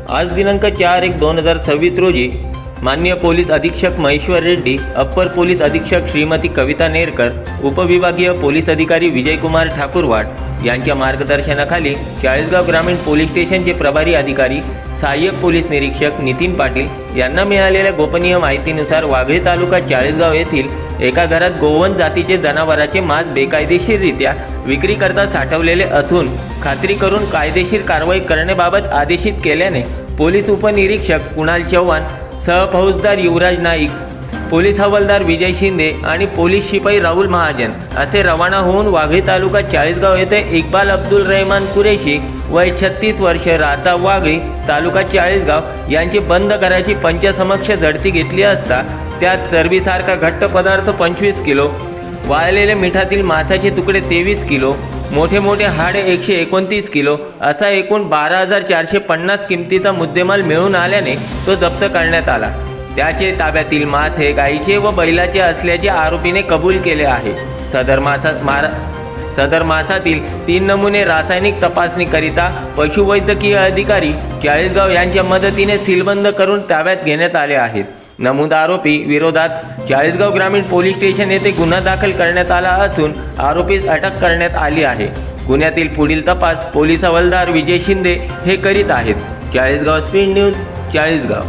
आज दिनांक 4/1/2026 रोजी माननीय पोलीस अधीक्षक महेश्वर रेड्डी, अप्पर पोलीस अधीक्षक श्रीमती कविता नेरकर, उपविभागीय पोलीस अधिकारी विजयकुमार ठाकूरवाड यांच्या मार्गदर्शनाखाली चाळीसगाव ग्रामीण पोलीस स्टेशनचे प्रभारी अधिकारी सहाय्यक पोलीस निरीक्षक नितीन पाटील यांना मिळालेल्या गोपनीय माहितीनुसार वाघळी तालुका चाळीसगाव येथील एका घरात गोवंश जातीचे जनावराचे मांस बेकायदेशीररित्या विक्रीकरता साठवलेले असून खात्री करून कायदेशीर कारवाई करण्याबाबत आदेशित केल्याने पोलीस उपनिरीक्षक कुणाल चव्हाण, सहफौजदार युवराज नाईक, पोलीस हवालदार विजय शिंदे आणि पोलीस शिपाई राहुल महाजन असे रवाना होऊन वाघळी तालुका चाळीसगाव येथे इक्बाल अब्दुल रहमान कुरेशी वय 36 वर्ष राहता वाघळी तालुका चाळीसगाव यांची बंद करायची पंचसमक्ष झडती घेतली असता त्यात चरबीसारखा घट्ट पदार्थ 25 किलो, वाळलेले मिठातील मांसाचे तुकडे 23 किलो, मोठे मोठे हाडे 129 किलो असा एकूण 12,450 किमतीचा मुद्देमाल मिळून आल्याने तो जप्त करण्यात आला। त्याचे ताब्यातील मांस हे गायीचे व बैलाचे असल्याचे आरोपीने कबूल केले आहे। सदर मांसातील 3 नमुने रासायनिक तपासणीकरिता पशुवैद्यकीय अधिकारी चाळीसगाव यांच्या मदतीने सीलबंद करून ताब्यात घेण्यात आले आहेत। नमूद आरोपी विरोधात चाळीसगाव ग्रामीण पोलीस स्टेशन येथे गुन्हा दाखल करण्यात आला असून आरोपीस अटक करण्यात आली आहे। गुन्ह्यातील पुढील तपास पोलीस हवालदार विजय शिंदे हे करीत आहेत। Chalisgaon speed news, Chalisgaon.